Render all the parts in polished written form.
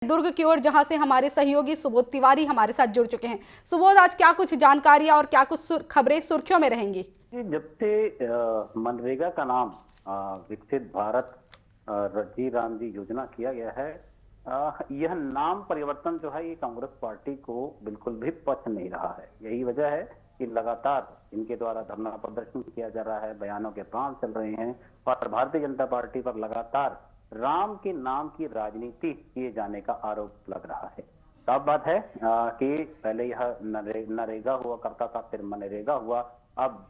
दुर्ग की ओर, जहां से हमारे सहयोगी सुबोध तिवारी हमारे साथ जुड़ चुके हैं। सुबोध, आज क्या कुछ जानकारियां और क्या कुछ खबरें सुर्खियों में रहेंगी? जब से मनरेगा का नाम विकसित भारत जी राम जी योजना किया गया है, यह नाम परिवर्तन जो है ये कांग्रेस पार्टी को बिल्कुल भी पसंद नहीं रहा है। यही वजह है कि लगातार इनके द्वारा धरना प्रदर्शन किया जा रहा है, बयानों के प्राण चल रहे हैं और भारतीय जनता पार्टी पर लगातार राम के नाम की राजनीति किए जाने का आरोप लग रहा है। साफ बात है कि पहले यह नरेगा हुआ करता था, फिर मनरेगा हुआ, अब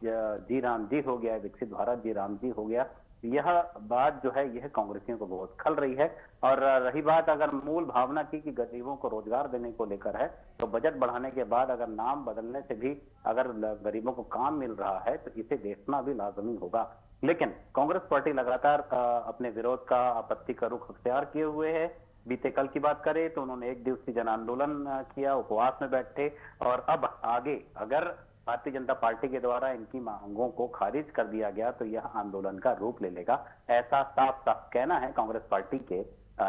जी राम जी हो गया है, विकसित भारत जी राम जी हो गया। यह बात जो है यह कांग्रेसियों को बहुत खल रही है। और रही बात अगर मूल भावना की कि गरीबों को रोजगार देने को लेकर है, तो बजट बढ़ाने के बाद अगर नाम बदलने से भी अगर गरीबों को काम मिल रहा है तो इसे देखना भी लाजमी होगा। लेकिन कांग्रेस पार्टी लगातार अपने विरोध का, आपत्ति का रुख अख्तियार किए हुए है। बीते कल की बात करें तो उन्होंने एक दिवसीय जन आंदोलन किया, उपवास में बैठे और अब आगे अगर भारतीय जनता पार्टी के द्वारा इनकी मांगों को खारिज कर दिया गया तो यह आंदोलन का रूप ले लेगा, ऐसा साफ साफ कहना है कांग्रेस पार्टी के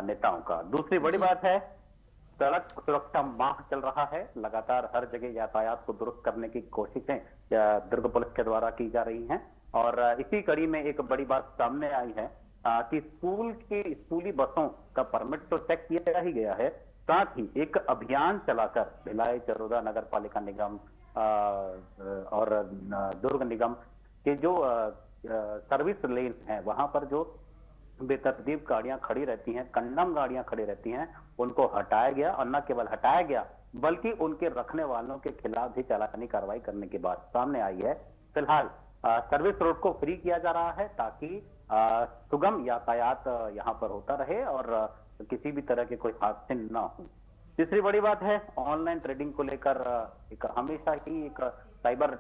नेताओं का। दूसरी बड़ी बात है, सड़क सुरक्षा माह चल रहा है। लगातार हर जगह यातायात को दुरुस्त करने की कोशिशें दुर्ग पुलिस के द्वारा की जा रही हैं और इसी कड़ी में एक बड़ी बात सामने आई है कि स्कूली बसों का परमिट तो चेक किया ही गया है, साथ ही एक अभियान चलाकर भिलाई, चरोदा नगर पालिका निगम और दुर्ग निगम के जो सर्विस लेन है वहां पर जो बेतरतीब गाड़ियां खड़ी रहती हैं, कंडम गाड़ियां खड़ी रहती हैं, उनको हटाया गया और न केवल हटाया गया बल्कि उनके रखने वालों के खिलाफ भी चालानी कार्रवाई करने की बात सामने आई है। फिलहाल सर्विस रोड को फ्री किया जा रहा है ताकि सुगम यातायात यहाँ पर होता रहे और किसी भी तरह के कोई हादसे न हो। तीसरी बड़ी बात है, ऑनलाइन ट्रेडिंग को लेकर एक हमेशा ही एक साइबर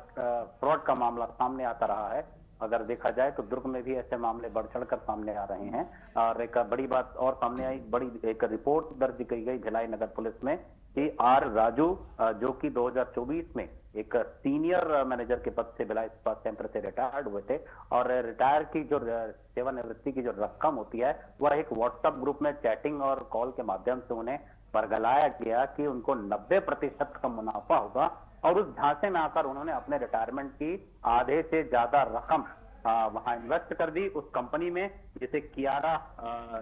फ्रॉड का मामला सामने आता रहा है। अगर देखा जाए तो दुर्ग में भी ऐसे मामले बढ़ चढ़कर सामने आ रहे हैं और एक बड़ी बात और सामने आई, बड़ी एक रिपोर्ट दर्ज की गई भिलाई नगर पुलिस में कि आर राजू जो कि 2024 में एक सीनियर मैनेजर के पद से भिलाई इस्पात संयंत्र से रिटायर्ड हुए थे और रिटायर की जो सेवानिवृत्ति की जो रकम होती है वह एक व्हाट्सएप ग्रुप में चैटिंग और कॉल के माध्यम से उन्हें बरगलाया गया कि उनको 90% का मुनाफा होगा और उस झांसे में आकर उन्होंने अपने रिटायरमेंट की आधे से ज्यादा रकम वहां इन्वेस्ट कर दी उस कंपनी में जिसे कियारा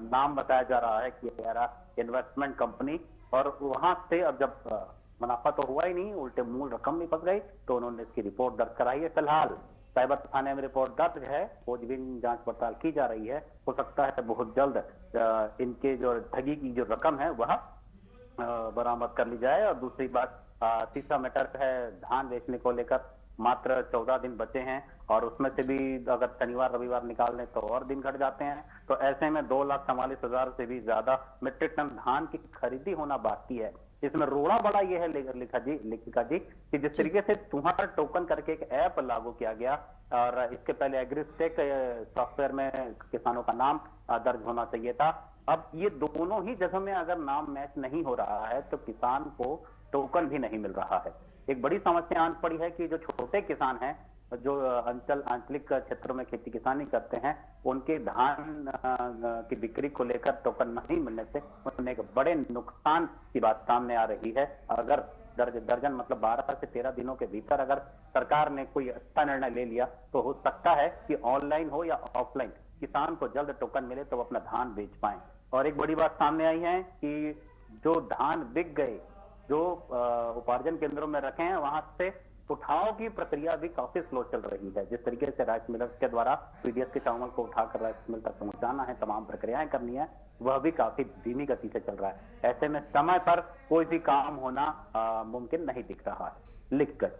नाम बताया जा रहा है, कियारा इन्वेस्टमेंट कंपनी। और वहां से अब जब मुनाफा तो हुआ ही नहीं, उल्टे मूल रकम भी फंस गई, तो उन्होंने इसकी रिपोर्ट दर्ज कराई है। फिलहाल साइबर थाने में रिपोर्ट दर्ज है, खोजबीन जांच पड़ताल की जा रही है। हो सकता है बहुत जल्द इनके जो ठगी की जो रकम है वह बरामद कर ली जाए। और दूसरी बात, तीसरा मैटर है धान बेचने को लेकर, मात्र 14 दिन बचे हैं और उसमें से भी अगर शनिवार रविवार निकाल लें तो और दिन घट जाते हैं। तो ऐसे में 2,44,000 से भी ज्यादा मीट्रिक टन धान की खरीदी होना बाकी है। इसमें रोड़ा बड़ा ये है लेखिका जी कि जिस तरीके से तुम्हारा टोकन करके एक ऐप लागू किया गया और इसके पहले एग्रीस्टेक सॉफ्टवेयर में किसानों का नाम दर्ज होना चाहिए था। अब ये दोनों ही जगह में अगर नाम मैच नहीं हो रहा है तो किसान को टोकन भी नहीं मिल रहा है। एक बड़ी समस्या आन पड़ी है कि जो छोटे किसान हैं, जो आंचलिक क्षेत्रों में खेती किसानी करते हैं, उनके धान की बिक्री को लेकर टोकन नहीं मिलने से उन्हें एक बड़े नुकसान की बात सामने आ रही है। अगर दर्जन मतलब 12 से 13 दिनों के भीतर अगर सरकार ने कोई अच्छा निर्णय ले लिया तो हो सकता है कि ऑनलाइन हो या ऑफलाइन किसान को जल्द टोकन मिले तो वो अपना धान बेच पाए। और एक बड़ी बात सामने आई है कि जो धान बिक गए, जो उपार्जन केंद्रों में रखे हैं, वहां से उठाव की प्रक्रिया भी काफी स्लो चल रही है। जिस तरीके से राइस मिलर्स के द्वारा पीडीएस के चावल को उठाकर राइस मिल तक पहुंचाना है, तमाम प्रक्रियाएं करनी है, वह भी काफी धीमी गति से चल रहा है। ऐसे में समय पर कोई भी काम होना मुमकिन नहीं दिख रहा है। लिख कर